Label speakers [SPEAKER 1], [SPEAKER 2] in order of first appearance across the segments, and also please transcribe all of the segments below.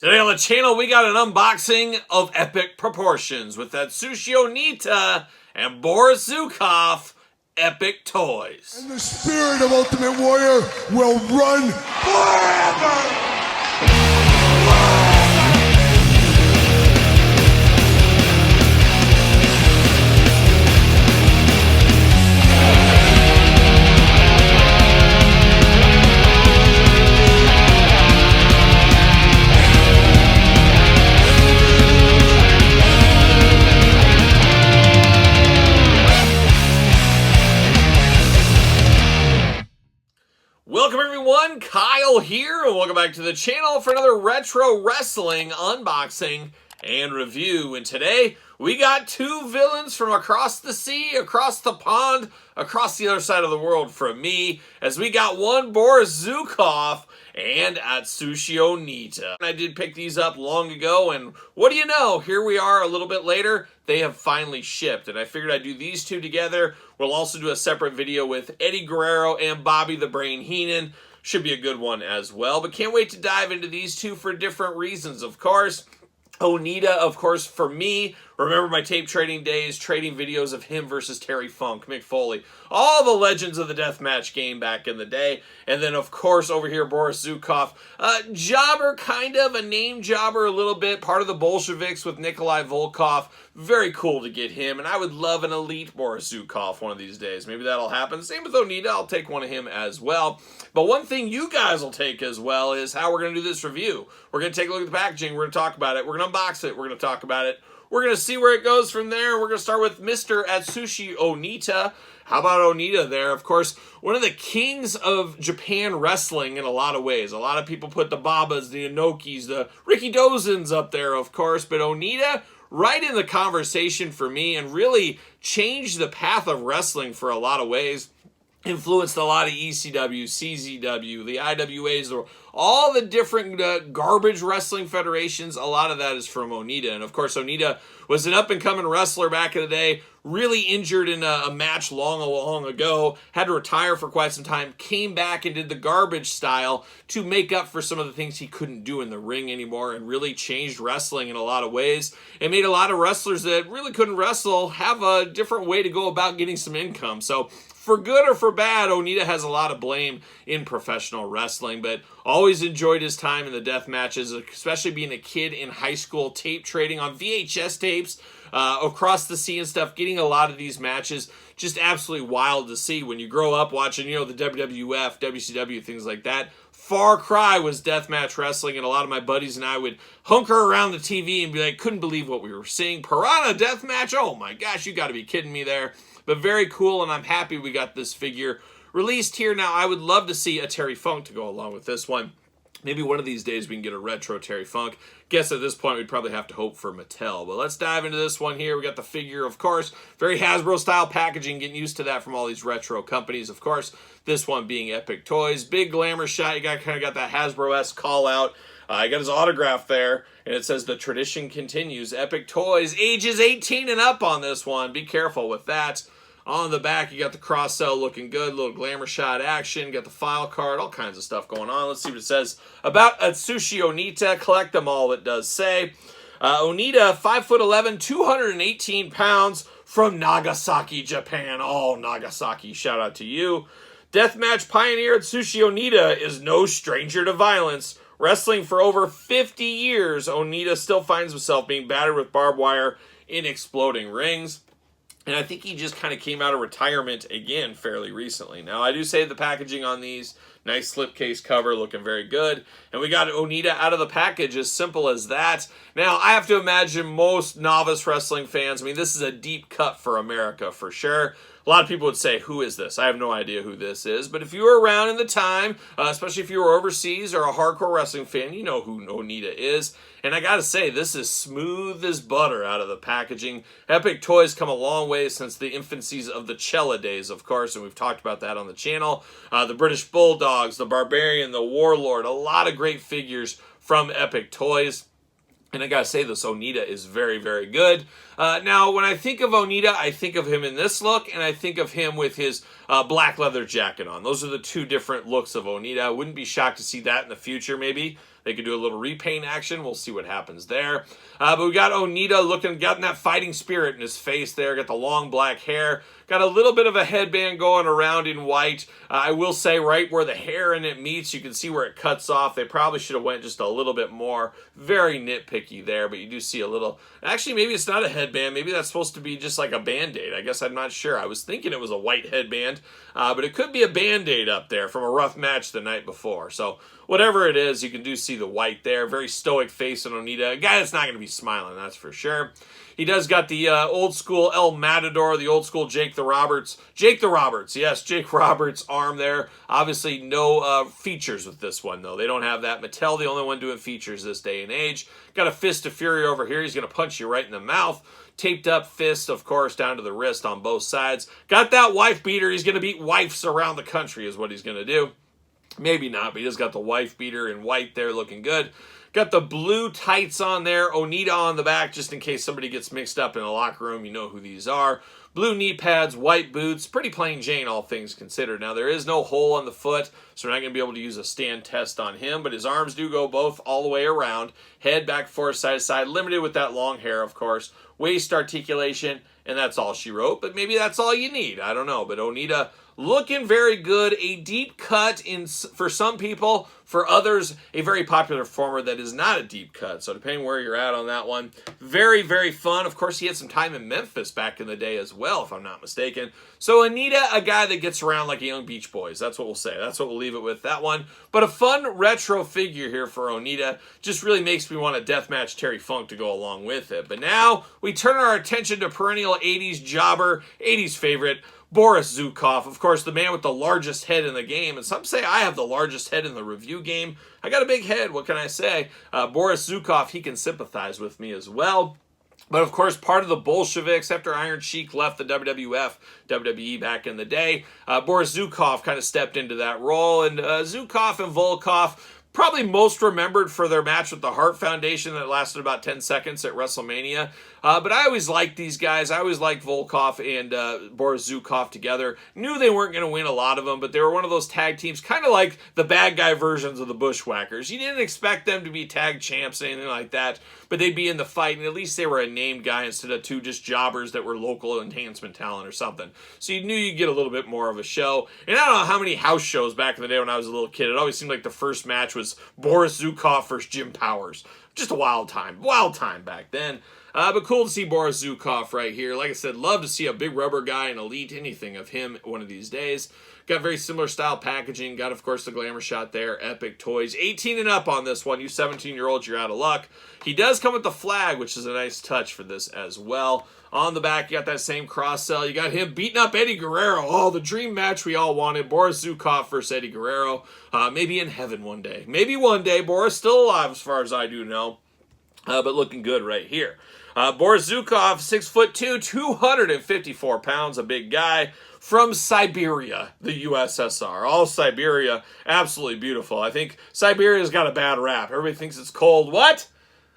[SPEAKER 1] Today on the channel, we got an unboxing of epic proportions with Atsushi Onita and Boris Zhukov Epic Toys.
[SPEAKER 2] And the spirit of Ultimate Warrior will run forever!
[SPEAKER 1] Welcome everyone, Kyle here, and welcome back to the channel for another retro wrestling unboxing and review. And today, we got two villains from across the sea, across the pond, across the other side of the world from me, as we got one Boris Zhukov and Atsushi Onita. I did pick these up long ago, and what do you know? Here we are a little bit later. They have finally shipped, and I figured I'd do these two together. We'll also do a separate video with Eddie Guerrero and Bobby the Brain Heenan. Should be a good one as well, but can't wait to dive into these two for different reasons, of course. Onita, of course, for me, remember my tape trading days, trading videos of him versus Terry Funk, Mick Foley, all the legends of the deathmatch game back in the day. And then, of course, over here, Boris Zhukov, jobber, kind of, a name jobber a little bit, part of the Bolsheviks with Nikolai Volkov. Very cool to get him, and I would love an elite Boris Zhukov one of these days. Maybe that'll happen. Same with Onita, I'll take one of him as well. But one thing you guys will take as well is how we're going to do this review. We're going to take a look at the packaging, we're going to talk about it, we're going to unbox it, we're going to talk about it. We're going to see where it goes from there. We're going to start with Mr. Atsushi Onita. How about Onita there? Of course, one of the kings of Japan wrestling in a lot of ways. A lot of people put the Babas, the Inokis, the Ricky Dozens up there, of course. But Onita, right in the conversation for me, and really changed the path of wrestling for a lot of ways. Influenced a lot of ECW, CZW, the IWAs, all the different garbage wrestling federations. A lot of that is from Onita. And of course, Onita was an up-and-coming wrestler back in the day, really injured in a match long ago, had to retire for quite some time, came back and did the garbage style to make up for some of the things he couldn't do in the ring anymore, and really changed wrestling in a lot of ways, and made a lot of wrestlers that really couldn't wrestle have a different way to go about getting some income. So for good or for bad, Onita has a lot of blame in professional wrestling, but always enjoyed his time in the death matches, especially being a kid in high school, tape trading on VHS tapes across the sea and stuff, getting a lot of these matches. Just absolutely wild to see when you grow up watching, you know, the WWF, WCW, things like that. Far cry was deathmatch wrestling, and a lot of my buddies and I would hunker around the TV and be like, couldn't believe what we were seeing. Piranha deathmatch? Oh my gosh, you got to be kidding me there. But very cool, and I'm happy we got this figure released here. Now, I would love to see a Terry Funk to go along with this one. Maybe one of these days we can get a retro Terry Funk. Guess at this point we'd probably have to hope for Mattel. But let's dive into this one here. We got the figure, of course. Very Hasbro-style packaging. Getting used to that from all these retro companies. Of course, this one being Epic Toys. Big glamour shot. You kind of got that Hasbro-esque call out. I got his autograph there, and it says the tradition continues. Epic Toys, ages 18 and up on this one. Be careful with that. On the back, you got the cross-sell looking good, little glamour shot action, got the file card, all kinds of stuff going on. Let's see what it says about Atsushi Onita. Collect them all, it does say. Onita, 5'11", 218 pounds, from Nagasaki, Japan. Oh, Nagasaki, shout out to you. Deathmatch pioneer Atsushi Onita is no stranger to violence. Wrestling for over 50 years, Onita still finds himself being battered with barbed wire in exploding rings. And I think he just kind of came out of retirement again fairly recently. Now, I do say the packaging on these, nice slipcase cover, looking very good. And we got Onita out of the package, as simple as that. Now, I have to imagine most novice wrestling fans, I mean, this is a deep cut for America for sure. A lot of people would say, who is this? I have no idea who this is. But if you were around in the time, especially if you were overseas or a hardcore wrestling fan, you know who Onita is. And I gotta say, this is smooth as butter out of the packaging. Epic Toys come a long way since the infancies of the Cella days, of course, and we've talked about that on the channel. The British Bulldogs, the Barbarian, the Warlord, a lot of great figures from Epic Toys. And I gotta say, this Onita is very, very good. Now, when I think of Onita, I think of him in this look, and I think of him with his black leather jacket on. Those are the two different looks of Onita. I wouldn't be shocked to see that in the future, maybe. they could do a little repaint action. We'll see what happens there. But we got Onita getting that fighting spirit in his face there. Got the long black hair. Got a little bit of a headband going around in white. I will say right where the hair in it meets, you can see where it cuts off. They probably should have went just a little bit more. Very nitpicky there, but you do see a little. Actually, maybe it's not a headband. Maybe that's supposed to be just like a Band-Aid. I guess I'm not sure. I was thinking it was a white headband, but it could be a Band-Aid up there from a rough match the night before. So whatever it is, you can do see the white there. Very stoic face on Onita. A guy that's not going to be smiling, that's for sure. He does got the old school El Matador, the old school Jake the Roberts, yes, Jake Roberts arm there. Obviously no features with this one, though. They don't have that. Mattel, the only one doing features this day and age. Got a fist of fury over here. He's going to punch you right in the mouth. Taped up fist, of course, down to the wrist on both sides. Got that wife beater. He's going to beat wives around the country is what he's going to do. Maybe not, but he just got the wife beater in white there looking good. Got the blue tights on there, Onita on the back, just in case somebody gets mixed up in the locker room. You know who these are. Blue knee pads, white boots, pretty plain Jane, all things considered. Now, there is no hole on the foot, so we're not going to be able to use a stand test on him, but his arms do go both all the way around. Head back, forth, side to side, limited with that long hair, of course. Waist articulation, and that's all she wrote, but maybe that's all you need. I don't know, but Onita looking very good. A deep cut for some people. For others, a very popular former that is not a deep cut. So depending where you're at on that one, very, very fun. Of course, he had some time in Memphis back in the day as well, if I'm not mistaken. So Onita, a guy that gets around like a young Beach Boys. That's what we'll say. That's what we'll leave it with, that one. But a fun retro figure here for Onita. Just really makes me want a deathmatch Terry Funk to go along with it. But now we turn our attention to perennial 80s jobber, 80s favorite, Boris Zhukov, of course, the man with the largest head in the game. And some say I have the largest head in the review game. I got a big head, what can I say? Boris Zhukov, he can sympathize with me as well. But of course, part of the Bolsheviks after Iron Sheik left the WWE back in the day. Boris Zhukov kind of stepped into that role. And Zhukov and Volkov, probably most remembered for their match with the Hart Foundation that lasted about 10 seconds at WrestleMania. But I always liked these guys. I always liked Volkov and Boris Zhukov together. Knew they weren't going to win a lot of them, but they were one of those tag teams, kind of like the bad guy versions of the Bushwhackers. You didn't expect them to be tag champs or anything like that, but they'd be in the fight, and at least they were a named guy instead of two just jobbers that were local enhancement talent or something. So you knew you'd get a little bit more of a show. And I don't know how many house shows back in the day when I was a little kid. It always seemed like the first match was Boris Zhukov versus Jim Powers. Just a wild time back then. But cool to see Boris Zhukov right here. Like I said, love to see a big rubber guy, an elite, anything of him one of these days. Got very similar style packaging. Got, of course, the glamour shot there. Epic toys. 18 and up on this one. You 17-year-olds, you're out of luck. He does come with the flag, which is a nice touch for this as well. On the back, you got that same cross-sell. You got him beating up Eddie Guerrero. Oh, the dream match we all wanted. Boris Zhukov versus Eddie Guerrero. Maybe in heaven one day. Maybe one day. Boris still alive as far as I do know. But looking good right here. Boris Zhukov, 6'2", 254 pounds, a big guy from Siberia, the USSR. All Siberia, absolutely beautiful. I think Siberia's got a bad rap. Everybody thinks it's cold. What?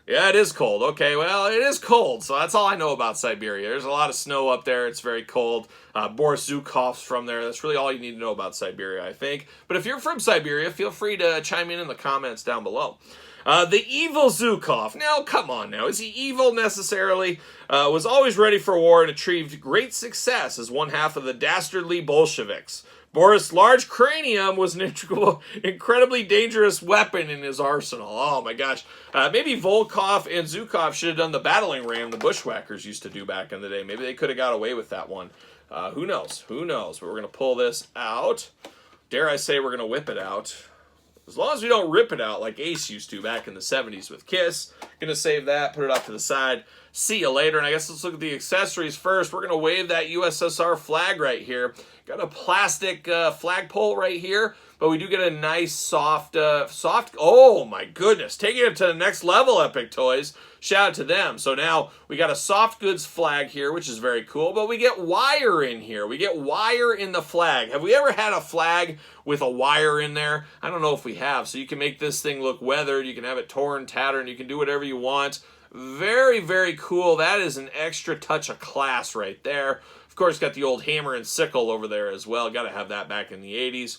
[SPEAKER 1] Yeah, it is cold. Okay, well, it is cold, so that's all I know about Siberia. There's a lot of snow up there. It's very cold. Boris Zhukov's from there. That's really all you need to know about Siberia, I think. But if you're from Siberia, feel free to chime in the comments down below. The evil Zhukov. Now, come on now. Is he evil necessarily? Was always ready for war and achieved great success as one half of the dastardly Bolsheviks. Boris' large cranium was an incredibly dangerous weapon in his arsenal. Oh my gosh. Maybe Volkov and Zhukov should have done the battling ram the Bushwhackers used to do back in the day. Maybe they could have got away with that one. Who knows? Who knows? But we're going to pull this out. Dare I say we're going to whip it out. As long as we don't rip it out like Ace used to back in the 70s with Kiss. Gonna save that, put it off to the side. See you later. And I guess let's look at the accessories first. We're gonna wave that USSR flag right here. Got a plastic flagpole right here, but we do get a nice soft, oh my goodness. Taking it to the next level, Epic Toys. Shout out to them. So now we got a soft goods flag here, which is very cool, but we get wire in here. We get wire in the flag. Have we ever had a flag with a wire in there? I don't know if we have. So you can make this thing look weathered. You can have it torn, tattered, and you can do whatever you want. Very, very cool. That is an extra touch of class right there. Of course, got the old hammer and sickle over there as well. Got to have that back in the 80s.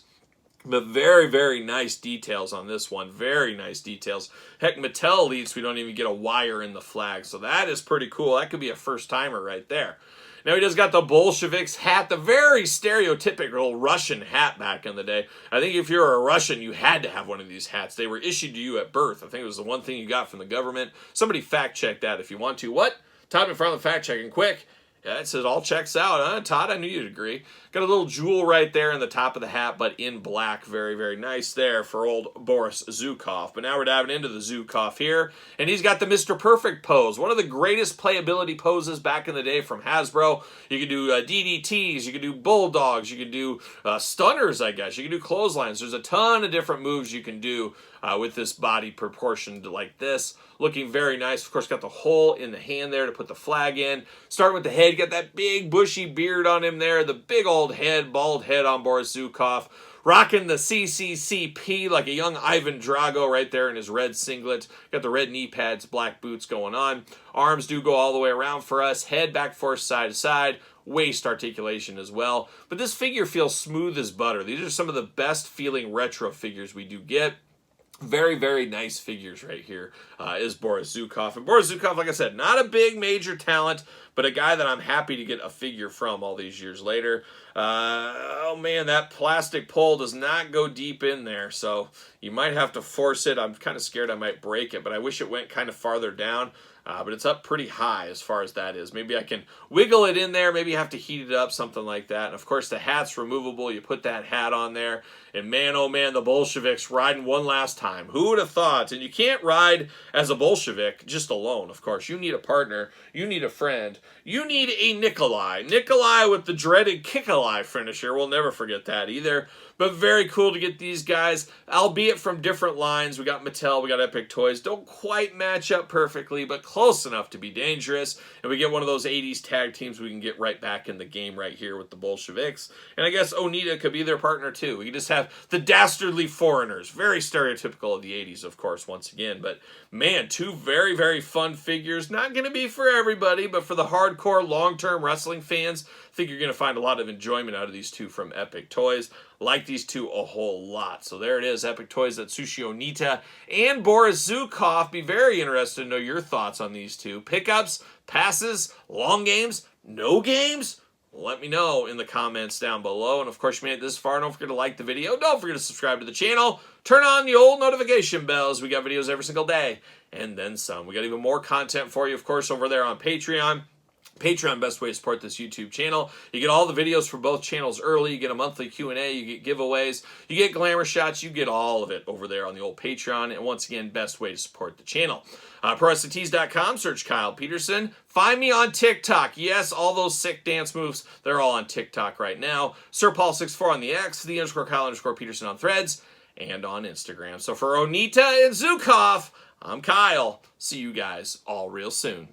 [SPEAKER 1] But very, very nice details on this one. Very nice details. Heck, Mattel leads, we don't even get a wire in the flag. So that is pretty cool. That could be a first-timer right there. Now he just got the Bolsheviks hat, the very stereotypical Russian hat back in the day. I think if you're a Russian, you had to have one of these hats. They were issued to you at birth. I think it was the one thing you got from the government. Somebody fact-check that if you want to. What? Todd in front of the fact-checking. Quick. Yeah, it says all checks out, huh? Todd, I knew you'd agree. Got a little jewel right there in the top of the hat, but in black. Very, very nice there for old Boris Zhukov. But now we're diving into the Zhukov here, and he's got the Mr. Perfect pose. One of the greatest playability poses back in the day from Hasbro. You can do DDTs, you can do bulldogs, you can do stunners, I guess. You can do clotheslines. There's a ton of different moves you can do with this body proportioned like this. Looking very nice. Of course, got the hole in the hand there to put the flag in. Starting with the head, got that big bushy beard on him there. The big old head, bald head on Boris Zhukov. Rocking the CCCP like a young Ivan Drago right there in his red singlet. Got the red knee pads, black boots going on. Arms do go all the way around for us. Head back forth side to side. Waist articulation as well. But this figure feels smooth as butter. These are some of the best feeling retro figures we do get. Very, very nice figures right here is Boris Zhukov. And Boris Zhukov, like I said, not a big major talent, but a guy that I'm happy to get a figure from all these years later. Oh man, that plastic pole does not go deep in there, so you might have to force it. I'm kind of scared I might break it, but I wish it went kind of farther down. But it's up pretty high as far as that is. Maybe I can wiggle it in there. Maybe you have to heat it up, something like that. And of course, the hat's removable. You put that hat on there. And man, oh man, the Bolsheviks riding one last time. Who would have thought? And you can't ride as a Bolshevik just alone, of course. You need a partner. You need a friend. You need a Nikolai. Nikolai with the dreaded Kikolai finisher. We'll never forget that either. But very cool to get these guys, albeit from different lines. We got Mattel, we got Epic Toys. Don't quite match up perfectly, but close enough to be dangerous. And we get one of those 80s tag teams we can get right back in the game right here with the Bolsheviks. And I guess Onita could be their partner too. We could just have the dastardly foreigners. Very stereotypical of the 80s, of course, once again. But man, two very, very fun figures. Not going to be for everybody, but for the hardcore long-term wrestling fans, I think you're going to find a lot of enjoyment out of these two from Epic Toys. Like these two a whole lot. So there it is, Epic Toys Atsushi Onita and Boris Zhukov. Be very interested to know your thoughts on these two. Pickups, passes, long games, no games? Let me know in the comments down below. And of course, you made it this far. Don't forget to like the video. Don't forget to subscribe to the channel. Turn on the old notification bells. We got videos every single day and then some. We got even more content for you, of course, over there on Patreon. Patreon, best way to support this YouTube channel. You get all the videos for both channels early. You get a monthly Q&A. You get giveaways. You get glamour shots. You get all of it over there on the old Patreon. And once again, best way to support the channel. ProWrestlingTees.com. Search Kyle Peterson. Find me on TikTok. Yes, all those sick dance moves, they're all on TikTok right now. SirPaul64 on the X. _Kyle_Peterson on Threads. And on Instagram. So for Onita and Zhukov, I'm Kyle. See you guys all real soon.